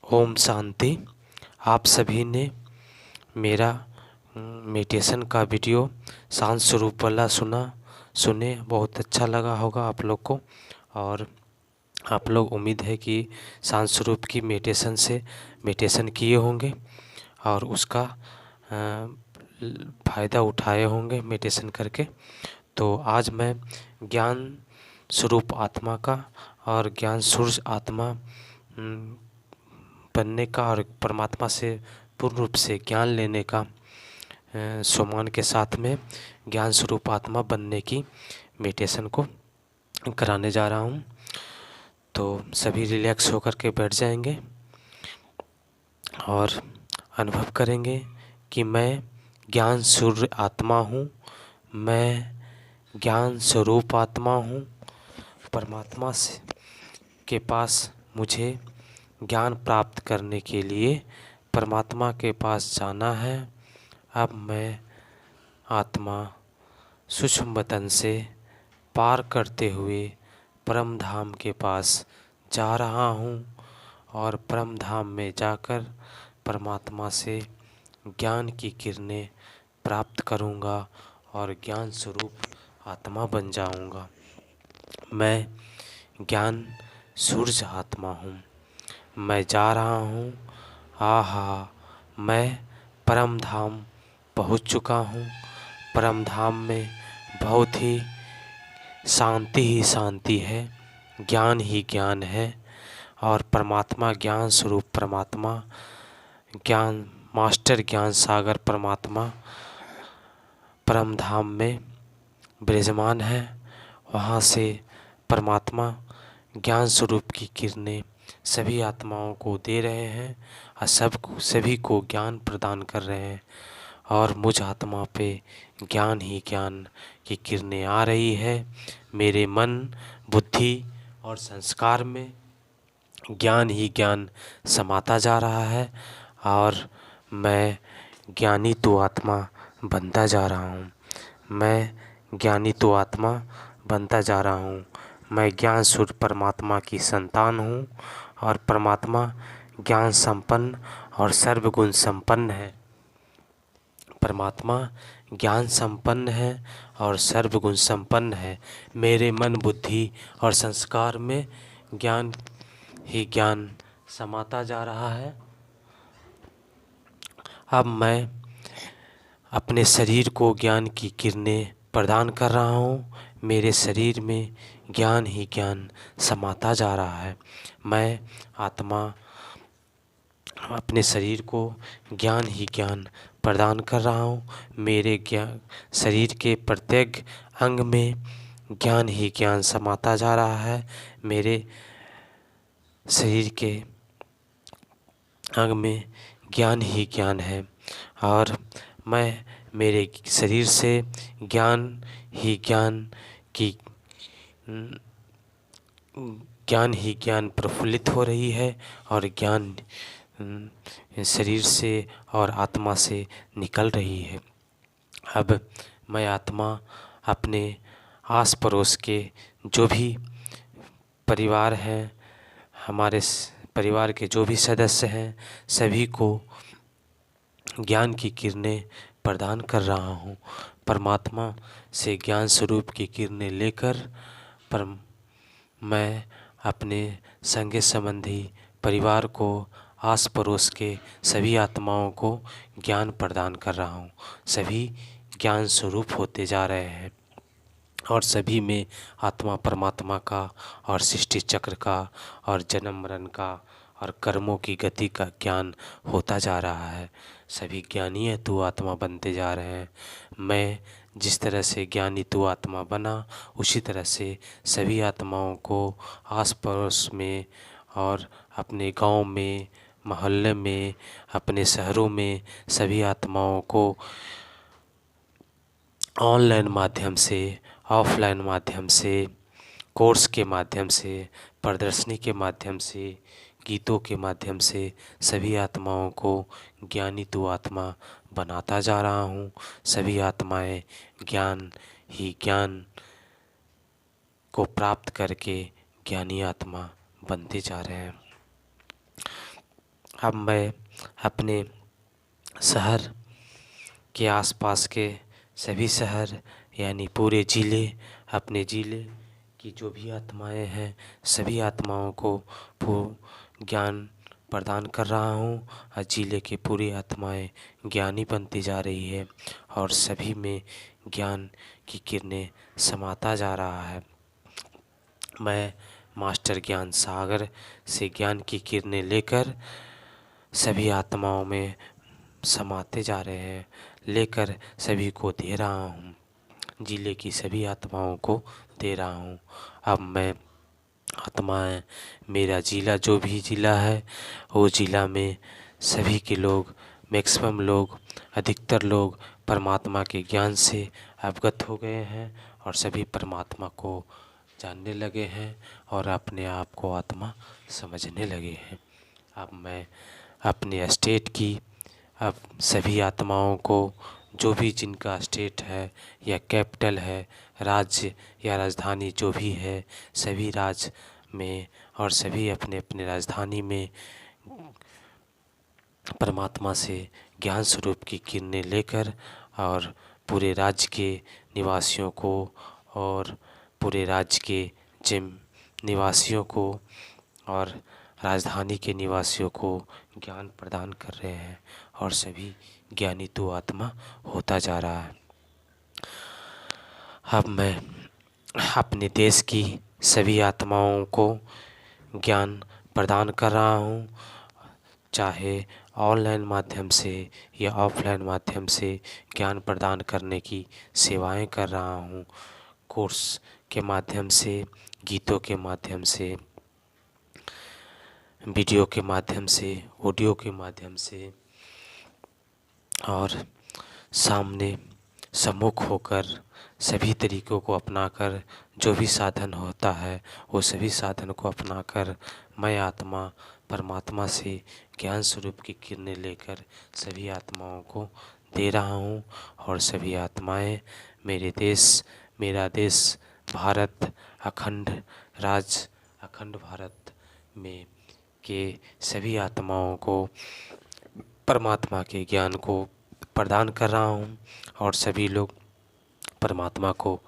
ओम शांति। आप सभी ने मेरा मेडिटेशन का वीडियो शांत स्वरूप वाला सुने बहुत अच्छा लगा होगा आप लोग को। और आप लोग उम्मीद है कि शांत स्वरूप की मेडिटेशन किए होंगे और उसका फ़ायदा उठाए होंगे मेडिटेशन करके। तो आज मैं ज्ञान स्वरूप आत्मा का और ज्ञान सूर्य आत्मा बनने का और परमात्मा से पूर्ण रूप से ज्ञान लेने का सम्मान के साथ में ज्ञान स्वरूप आत्मा बनने की मेडिटेशन को कराने जा रहा हूँ। तो सभी रिलैक्स होकर के बैठ जाएंगे और अनुभव करेंगे कि मैं ज्ञान सूर्य आत्मा हूँ, मैं ज्ञान स्वरूप आत्मा हूँ। परमात्मा से के पास मुझे ज्ञान प्राप्त करने के लिए परमात्मा के पास जाना है। अब मैं आत्मा सूक्ष्म वतन से पार करते हुए परम धाम के पास जा रहा हूँ और परम धाम में जाकर परमात्मा से ज्ञान की किरणें प्राप्त करूँगा और ज्ञान स्वरूप आत्मा बन जाऊँगा। मैं ज्ञान सूर्य आत्मा हूँ, मैं जा रहा हूँ। आहा, मैं परम धाम पहुँच चुका हूँ। परम धाम में बहुत ही शांति है, ज्ञान ही ज्ञान है। और परमात्मा ज्ञान स्वरूप परमात्मा, ज्ञान मास्टर ज्ञान सागर परमात्मा परम धाम में विराजमान है। वहाँ से परमात्मा ज्ञान स्वरूप की किरणें सभी आत्माओं को दे रहे हैं और सभी को ज्ञान प्रदान कर रहे हैं। और मुझ आत्मा पे ज्ञान ही ज्ञान की किरणें आ रही है। मेरे मन, बुद्धि और संस्कार में ज्ञान ही ज्ञान समाता जा रहा है और मैं ज्ञानी तो आत्मा बनता जा रहा हूँ। मैं ज्ञानी तो आत्मा बनता जा रहा हूँ। मैं ज्ञान सूर्य परमात्मा की संतान हूँ और परमात्मा ज्ञान संपन्न और सर्वगुण संपन्न है। परमात्मा ज्ञान संपन्न है और सर्वगुण संपन्न है। मेरे मन, बुद्धि और संस्कार में ज्ञान ही ज्ञान समाता जा रहा है। अब मैं अपने शरीर को ज्ञान की किरणें प्रदान कर रहा हूँ। मेरे शरीर में ज्ञान ही ज्ञान समाता जा रहा है। मैं आत्मा अपने शरीर को ज्ञान ही ज्ञान प्रदान कर रहा हूँ। मेरे शरीर के प्रत्येक अंग में ज्ञान ही ज्ञान समाता जा रहा है। मेरे शरीर के अंग में ज्ञान ही ज्ञान है और मैं मेरे शरीर से ज्ञान ही ज्ञान प्रफुल्लित हो रही है और ज्ञान शरीर से और आत्मा से निकल रही है। अब मैं आत्मा अपने आस पड़ोस के जो भी परिवार हैं, हमारे परिवार के जो भी सदस्य हैं, सभी को ज्ञान की किरणें प्रदान कर रहा हूँ। परमात्मा से ज्ञान स्वरूप की किरणें लेकर मैं अपने संगे संबंधी परिवार को, आस पड़ोस के सभी आत्माओं को ज्ञान प्रदान कर रहा हूँ। सभी ज्ञान स्वरूप होते जा रहे हैं और सभी में आत्मा परमात्मा का और सृष्टि चक्र का और जन्म मरण का और कर्मों की गति का ज्ञान होता जा रहा है। सभी ज्ञानी है तो आत्मा बनते जा रहे हैं। मैं जिस तरह से ज्ञानी तो आत्मा बना, उसी तरह से सभी आत्माओं को आस पड़ोस में और अपने गांव में, मोहल्ले में, अपने शहरों में सभी आत्माओं को ऑनलाइन माध्यम से, ऑफलाइन माध्यम से, कोर्स के माध्यम से, प्रदर्शनी के माध्यम से, गीतों के माध्यम से सभी आत्माओं को ज्ञानी तो आत्मा बनाता जा रहा हूँ। सभी आत्माएं ज्ञान ही ज्ञान को प्राप्त करके ज्ञानी आत्मा बनते जा रहे हैं। अब मैं अपने शहर के आसपास के सभी शहर यानी पूरे ज़िले, अपने ज़िले की जो भी आत्माएं हैं सभी आत्माओं को ज्ञान प्रदान कर रहा हूँ और ज़िले की पूरी आत्माएं ज्ञानी बनती जा रही है और सभी में ज्ञान की किरणें समाता जा रहा है। मैं मास्टर ज्ञान सागर से ज्ञान की किरणें लेकर सभी आत्माओं में समाते जा रहे हैं, लेकर सभी को दे रहा हूँ, ज़िले की सभी आत्माओं को दे रहा हूँ। अब मैं आत्माएं, मेरा ज़िला जो भी ज़िला है वो ज़िला में सभी के लोग, मैक्सिमम लोग, अधिकतर लोग परमात्मा के ज्ञान से अवगत हो गए हैं और सभी परमात्मा को जानने लगे हैं और अपने आप को आत्मा समझने लगे हैं। अब मैं अपने स्टेट की अब सभी आत्माओं को, जो भी जिनका स्टेट है या कैपिटल है, राज्य या राजधानी जो भी है, सभी राज्य में और सभी अपने अपने राजधानी में परमात्मा से ज्ञान स्वरूप की किरणें लेकर और पूरे राज्य के निवासियों को और पूरे राज्य के जिम निवासियों को और राजधानी के निवासियों को ज्ञान प्रदान कर रहे हैं और सभी ज्ञानी तो आत्मा होता जा रहा है। अब मैं अपने देश की सभी आत्माओं को ज्ञान प्रदान कर रहा हूँ, चाहे ऑनलाइन माध्यम से या ऑफलाइन माध्यम से ज्ञान प्रदान करने की सेवाएं कर रहा हूँ। कोर्स के माध्यम से, गीतों के माध्यम से, वीडियो के माध्यम से, ऑडियो के माध्यम से और सामने सम्मुख होकर सभी तरीक़ों को अपनाकर जो भी साधन होता है वो सभी साधन को अपनाकर मैं आत्मा परमात्मा से ज्ञान स्वरूप की किरणें लेकर सभी आत्माओं को दे रहा हूँ और सभी आत्माएं मेरे देश, मेरा देश भारत अखंड राज्य, अखंड भारत में के सभी आत्माओं को परमात्मा के ज्ञान को प्रदान कर रहा हूँ और सभी लोग परमात्मा को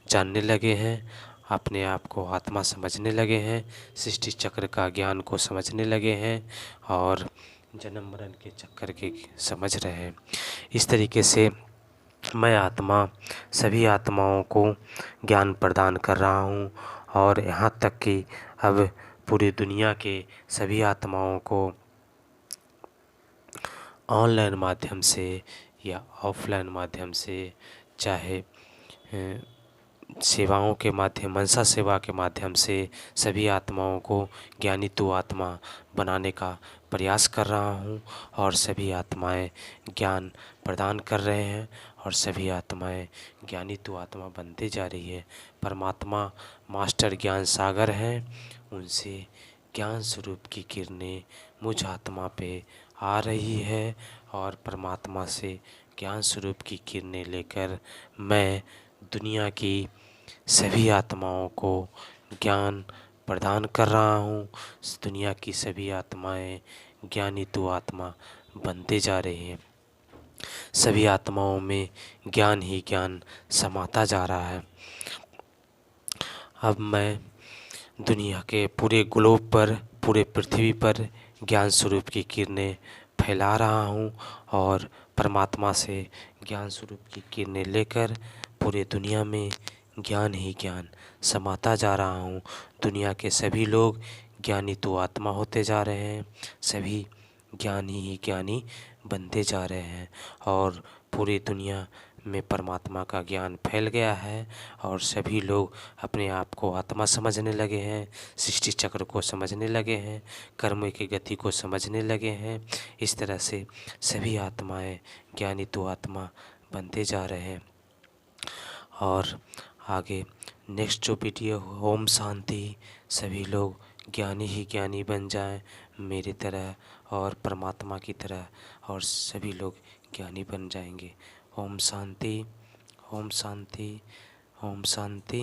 जानने लगे हैं, अपने आप को आत्मा समझने लगे हैं, सृष्टि चक्र का ज्ञान को समझने लगे हैं और जन्म मरण के चक्कर के समझ रहे हैं। इस तरीके से मैं आत्मा सभी आत्माओं को ज्ञान प्रदान कर रहा हूँ और यहाँ तक कि अब पूरी दुनिया के सभी आत्माओं को ऑनलाइन माध्यम से या ऑफलाइन माध्यम से, चाहे सेवाओं के माध्यम, मनसा सेवा के माध्यम से सभी आत्माओं को ज्ञानी तो आत्मा बनाने का प्रयास कर रहा हूँ और सभी आत्माएं ज्ञान प्रदान कर रहे हैं और सभी आत्माएं ज्ञानी तो आत्मा बनते जा रही है। परमात्मा मास्टर ज्ञान सागर हैं, उनसे ज्ञान स्वरूप की किरणें मुझ आत्मा पे आ रही है और परमात्मा से ज्ञान स्वरूप की किरणें लेकर मैं दुनिया की सभी आत्माओं को ज्ञान प्रदान कर रहा हूँ। दुनिया की सभी आत्माएं ज्ञानी तो आत्मा बनते जा रही हैं, सभी आत्माओं में ज्ञान ही ज्ञान समाता जा रहा है। अब मैं दुनिया के पूरे ग्लोब पर, पूरे पृथ्वी पर ज्ञान स्वरूप की किरणें फैला रहा हूँ और परमात्मा से ज्ञान स्वरूप की किरणें लेकर पूरे दुनिया में ज्ञान ही ज्ञान समाता जा रहा हूँ। दुनिया के सभी लोग ज्ञानी तो आत्मा होते जा रहे हैं, सभी ज्ञानी ही ज्ञानी बनते जा रहे हैं और पूरी दुनिया में परमात्मा का ज्ञान फैल गया है और सभी लोग अपने आप को आत्मा समझने लगे हैं, सृष्टि चक्र को समझने लगे हैं, कर्म की गति को समझने लगे हैं। इस तरह से सभी आत्माएं ज्ञानी तो आत्मा बनते जा रहे हैं और आगे नेक्स्ट जो वीडियो ओम शांति, सभी लोग ज्ञानी ही ज्ञानी बन जाएं मेरी तरह और परमात्मा की तरह और सभी लोग ज्ञानी बन जाएंगे। ओम शांति, ओम शांति, ओम शांति।